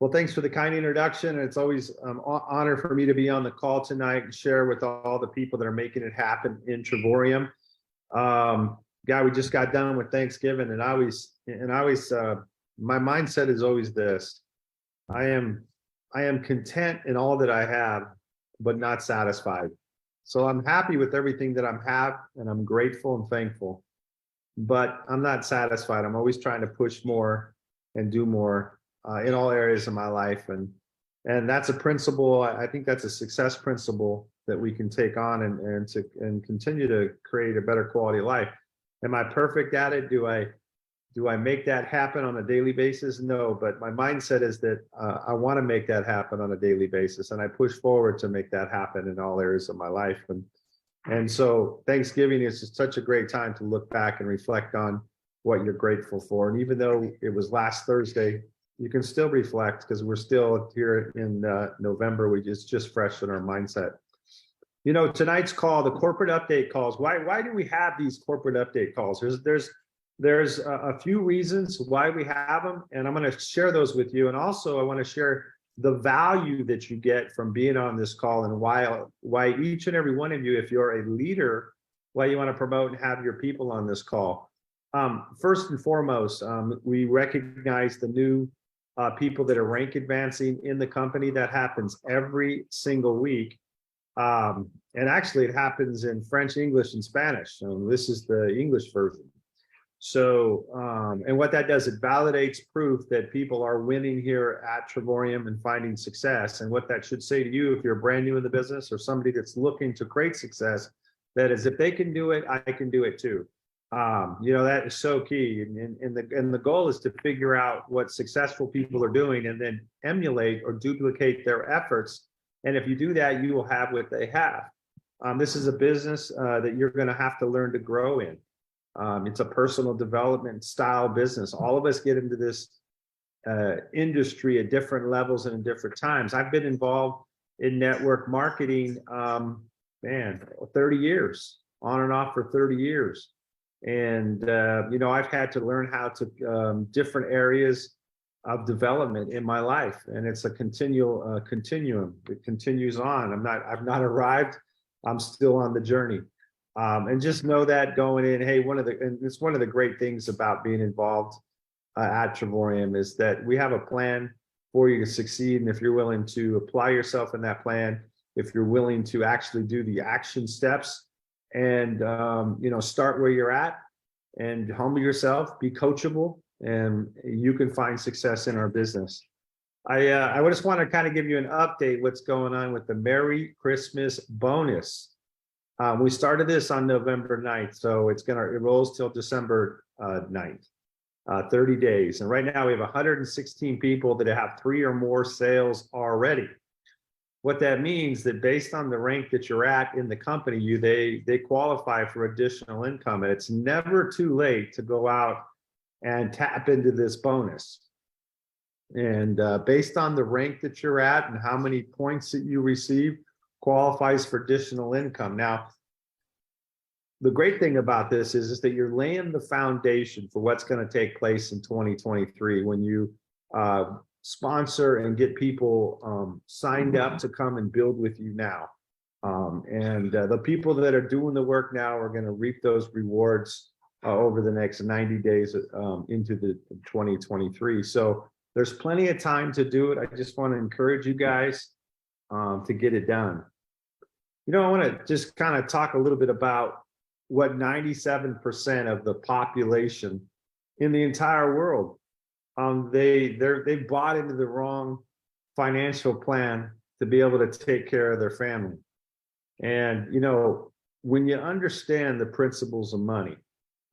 Well, thanks for the kind introduction. It's always an honor for me to be on the call tonight and share with all the people that are making it happen in Travorium. We just got done with Thanksgiving, and my mindset is always this: I am, I am content in all that I have, but not satisfied. So I'm happy with everything that I have, and I'm grateful and thankful, but I'm not satisfied. I'm always trying to push more and do more in all areas of my life, and that's a principle. I think that's a success principle that we can take on and continue to create a better quality of life. Am I perfect at it? Do I make that happen on a daily basis? No, but my mindset is that I want to make that happen on a daily basis, and I push forward to make that happen in all areas of my life. And so Thanksgiving is just such a great time to look back and reflect on what you're grateful for. And even though it was last Thursday, you can still reflect because we're still here in November. It's just fresh in our mindset. You know, tonight's call, the corporate update calls. Why do we have these corporate update calls? There's a few reasons why we have them, and I'm going to share those with you. And also, I want to share the value that you get from being on this call, and why each and every one of you, if you're a leader, why you want to promote and have your people on this call. First and foremost, we recognize the new people that are rank advancing in the company. That happens every single week. And actually, it happens in French, English, and Spanish. This is the English version. So, and what that does, it validates proof that people are winning here at Travorium and finding success. And what that should say to you, if you're brand new in the business or somebody that's looking to create success, that is, if they can do it, I can do it too. That is so key. And the goal is to figure out what successful people are doing and then emulate or duplicate their efforts. And if you do that, you will have what they have. This is a business that you're going to have to learn to grow in. It's a personal development style business. All of us get into this industry at different levels and in different times. I've been involved in network marketing, 30 years, on and off for 30 years. And, I've had to learn how to different areas of development in my life. And it's a continuum. It continues on. I've not arrived. I'm still on the journey. And just know that going in, hey, it's one of the great things about being involved at Travorium is that we have a plan for you to succeed. And if you're willing to apply yourself in that plan, if you're willing to actually do the action steps and, start where you're at and humble yourself, be coachable, and you can find success in our business. I just want to kind of give you an update what's going on with the Merry Christmas bonus. We started this on November 9th, so it rolls till December 9th, 30 days. And right now we have 116 people that have 3 or more sales already. What that means that based on the rank that you're at in the company, they qualify for additional income. And it's never too late to go out and tap into this bonus. And based on the rank that you're at and how many points that you receive, qualifies for additional income. Now, the great thing about this is that you're laying the foundation for what's going to take place in 2023 when you sponsor and get people signed up to come and build with you now. The people that are doing the work now are going to reap those rewards over the next 90 days into the 2023. So there's plenty of time to do it. I just want to encourage you guys to get it done. I want to just kind of talk a little bit about what 97% of the population in the entire world, they bought into the wrong financial plan to be able to take care of their family. And, when you understand the principles of money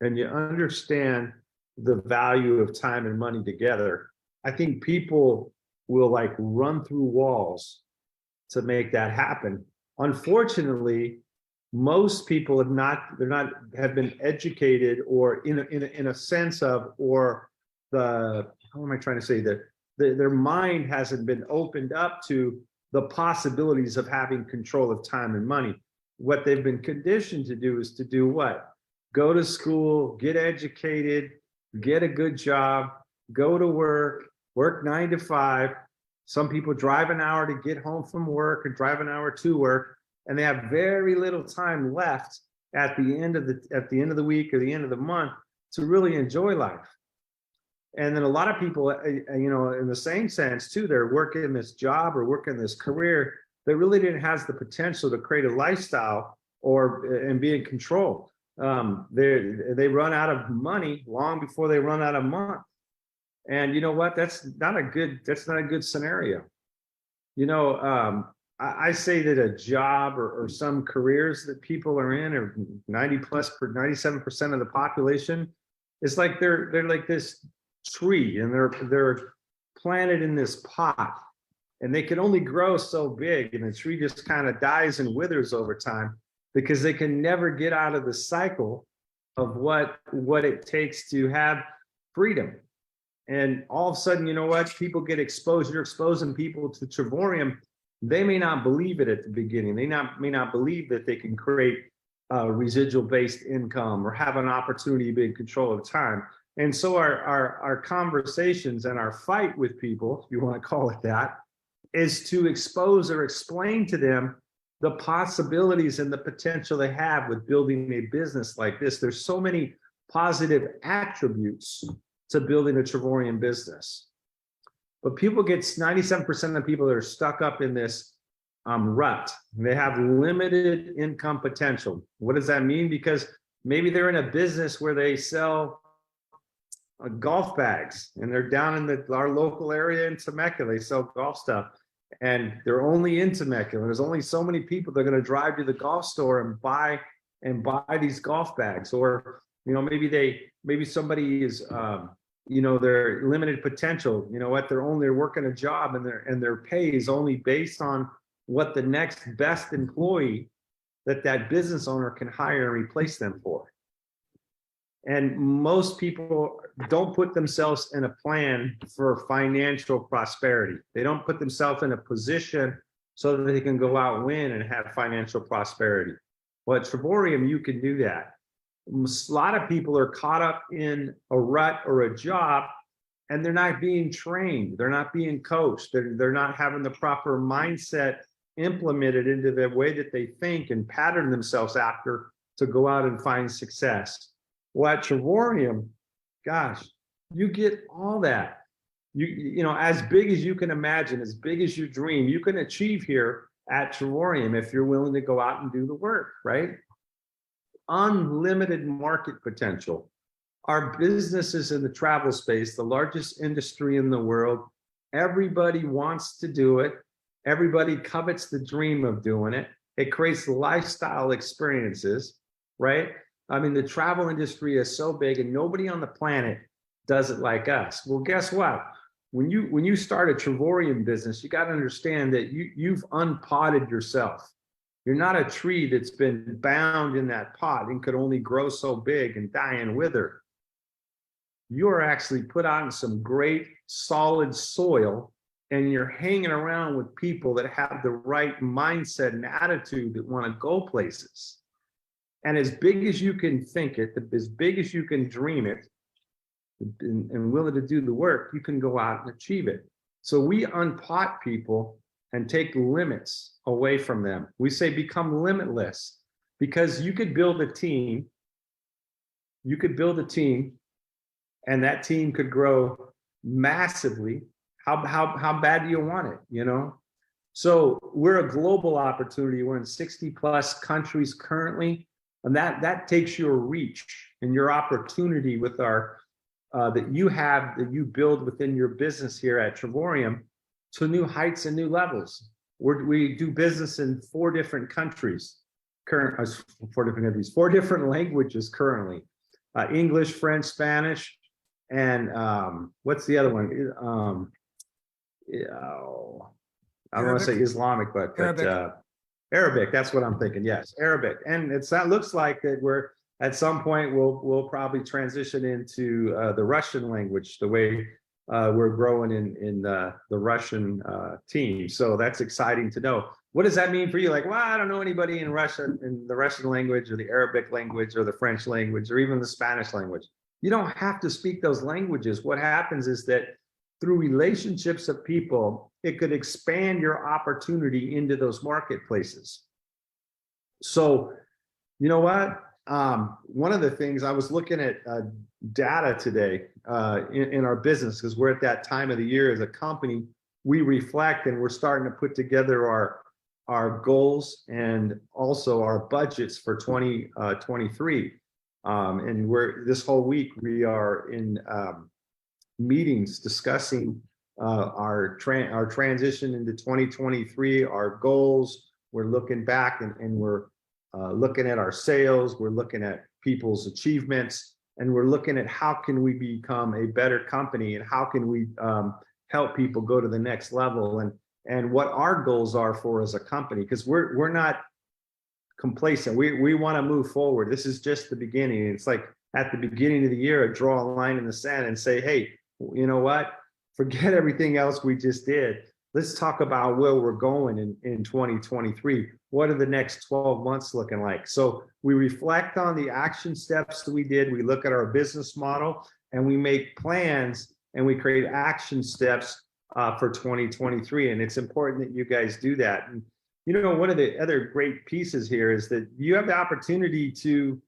and you understand the value of time and money together, I think people will run through walls to make that happen. Unfortunately, most people have been educated or in a sense of, or how am I trying to say that their mind hasn't been opened up to the possibilities of having control of time and money. What they've been conditioned to do is to do what? Go to school, get educated, get a good job, go to work 9 to 5, Some people drive an hour to get home from work or drive an hour to work, and they have very little time left at the end of the week or the end of the month to really enjoy life. And then a lot of people, in the same sense too, they're working this job or working this career that really didn't have the potential to create a lifestyle and be in control. They run out of money long before they run out of month. And you know what? That's not a good scenario. I say that a job or some careers that people are in, or 97% of the population, is like they're like this tree, and they're planted in this pot, and they can only grow so big, and the tree just kind of dies and withers over time because they can never get out of the cycle of what it takes to have freedom. And all of a sudden, you know what? People get exposed. You're exposing people to Travorium. They may not believe it at the beginning. They may not believe that they can create residual-based income or have an opportunity to be in control of time. And so our conversations and our fight with people, if you want to call it that, is to expose or explain to them the possibilities and the potential they have with building a business like this. There's so many positive attributes to building a Travorium business. But 97% of people that are stuck up in this rut. They have limited income potential. What does that mean? Because maybe they're in a business where they sell golf bags, and they're down in our local area in Temecula. They sell golf stuff, and they're only in Temecula. There's only so many people that are going to drive to the golf store and buy these golf bags. Or maybe somebody is their limited potential. You know what? They're working a job, and their pay is only based on what the next best employee that business owner can hire and replace them for. And most people don't put themselves in a plan for financial prosperity. They don't put themselves in a position so that they can go out and win and have financial prosperity. Well, at Travorium, you can do that. A lot of people are caught up in a rut or a job, and they're not being trained. They're not being coached. They're not having the proper mindset implemented into the way that they think and pattern themselves after to go out and find success. Well, at Travorium, gosh, you get all that. As big as you can imagine, as big as you dream, you can achieve here at Travorium if you're willing to go out and do the work, right? Unlimited market potential. Our businesses in the travel space, the largest industry in the world, everybody wants to do it. Everybody covets the dream of doing it. It creates lifestyle experiences, right? I mean, the travel industry is so big, and nobody on the planet does it like us. Well, guess what? When you start a Travorium business, you got to understand that you've unpotted yourself. You're not a tree that's been bound in that pot and could only grow so big and die and wither. You are actually put out in some great solid soil, and you're hanging around with people that have the right mindset and attitude that want to go places. And as big as you can think it, as big as you can dream it, and willing to do the work, you can go out and achieve it. So we unpot people and take limits away from them. We say become limitless, because you could build a team. You could build a team, and that team could grow massively. How bad do you want it? So we're a global opportunity. We're in 60 plus countries currently, and that takes your reach and your opportunity with our that you build within your business here at Travorium to new heights and new levels. We do business in 4 different countries, 4 different languages currently: English, French, Spanish, and what's the other one? I don't want to say Islamic, but Arabic. That's what I'm thinking. Yes, Arabic. And that looks like that we're at some point we'll probably transition into the Russian language, the way we're growing in the Russian team. So that's exciting to know. What does that mean for you? Like, well, I don't know anybody in Russia, in the Russian language or the Arabic language or the French language or even the Spanish language. You don't have to speak those languages. What happens is that through relationships of people, it could expand your opportunity into those marketplaces. So, you know what? One of the things I was looking at data today in our business, because we're at that time of the year as a company, we reflect and we're starting to put together our goals and also our budgets for 2023. And we're this whole week we are in meetings discussing our transition into 2023, our goals. We're looking back and we're looking at our sales, we're looking at people's achievements, and we're looking at how can we become a better company and how can we help people go to the next level and what our goals are for as a company, because we're not complacent. We want to move forward. This is just the beginning. It's like at the beginning of the year, I draw a line in the sand and say, hey, you know what? Forget everything else we just did. Let's talk about where we're going in 2023. What are the next 12 months looking like? So we reflect on the action steps that we did. We look at our business model and we make plans and we create action steps for 2023. And it's important that you guys do that. And you know, one of the other great pieces here is that you have the opportunity to,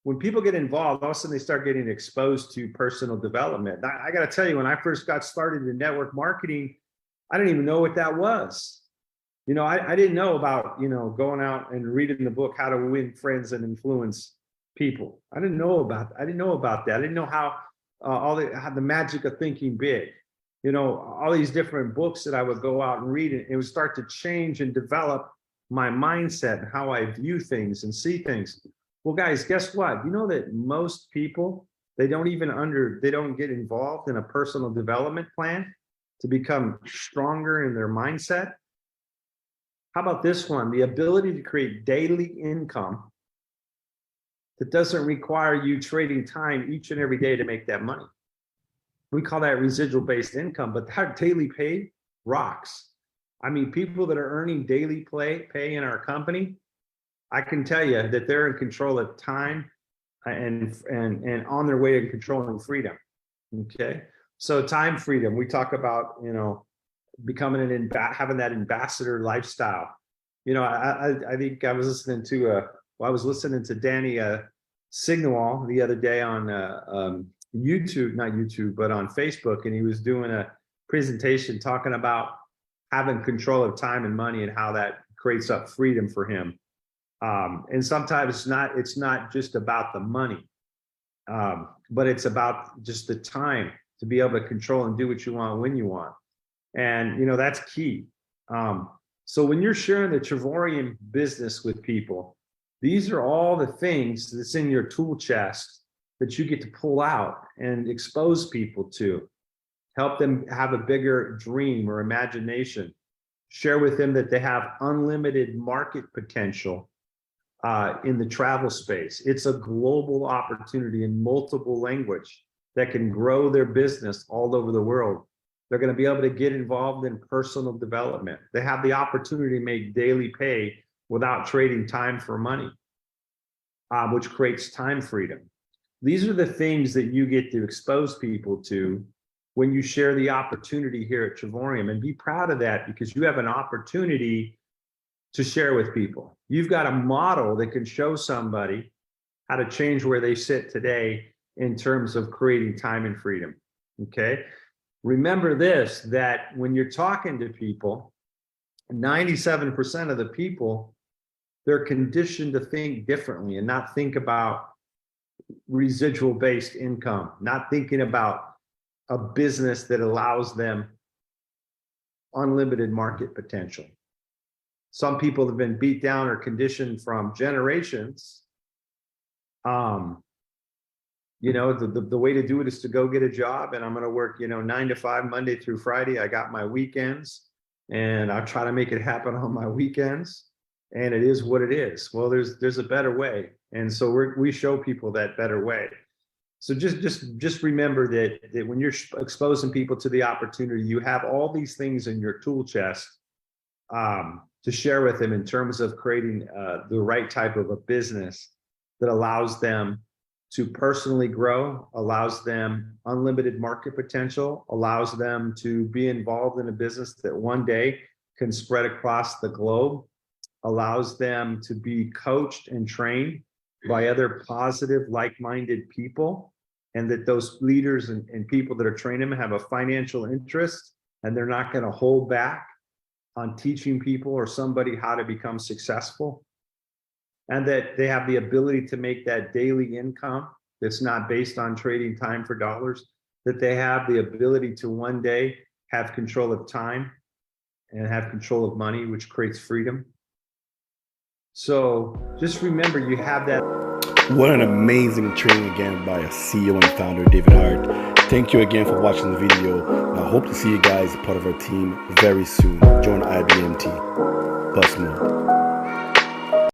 when people get involved, all of a sudden they start getting exposed to personal development. I got to tell you, when I first got started in network marketing, I didn't even know what that was. You know, I didn't know about, you know, going out and reading the book, How to Win Friends and Influence People. I didn't know about that. I didn't know how how the magic of thinking big. You know, all these different books that I would go out and read, it would start to change and develop my mindset and how I view things and see things. Well, guys, guess what? You know that most people, they don't get involved in a personal development plan to become stronger in their mindset. How about this one? The ability to create daily income that doesn't require you trading time each and every day to make that money. We call that residual based income, but that daily pay rocks. I mean, people that are earning daily pay in our company, I can tell you that they're in control of time and on their way to controlling freedom. Okay. So time freedom, we talk about, you know, becoming having that ambassador lifestyle. You know, I think I was listening to Danny Signal the other day on YouTube, not YouTube, but on Facebook, and he was doing a presentation talking about having control of time and money and how that creates up freedom for him. And sometimes it's not just about the money, but it's about just the time to be able to control and do what you want when you want. And, you know, that's key. So when you're sharing the Travorium business with people, these are all the things that's in your tool chest that you get to pull out and expose people to, help them have a bigger dream or imagination, share with them that they have unlimited market potential in the travel space. It's a global opportunity in multiple language that can grow their business all over the world. They're going to be able to get involved in personal development. They have the opportunity to make daily pay without trading time for money, which creates time freedom. These are the things that you get to expose people to when you share the opportunity here at Travorium, and be proud of that, because you have an opportunity to share with people. You've got a model that can show somebody how to change where they sit today in terms of creating time and freedom. Okay. Remember this, that when you're talking to people, 97% of the people, they're conditioned to think differently and not think about residual based income, not thinking about a business that allows them unlimited market potential. Some people have been beat down or conditioned from generations. You know, the way to do it is to go get a job, and I'm going to work, 9 to 5, Monday through Friday. I got my weekends, and I'll try to make it happen on my weekends. And it is what it is. Well, there's a better way, and so we show people that better way. So just remember that when you're exposing people to the opportunity, you have all these things in your tool chest to share with them in terms of creating the right type of a business that allows them to personally grow, allows them unlimited market potential, allows them to be involved in a business that one day can spread across the globe, allows them to be coached and trained by other positive, like-minded people, and that those leaders and people that are training them have a financial interest, and they're not going to hold back on teaching people or somebody how to become successful, and that they have the ability to make that daily income that's not based on trading time for dollars, that they have the ability to one day have control of time and have control of money, which creates freedom. So just remember, you have that. What an amazing training again by a CEO and founder, David Hart. Thank you again for watching the video. And I hope to see you guys part of our team very soon. Join IBMT. Bust move.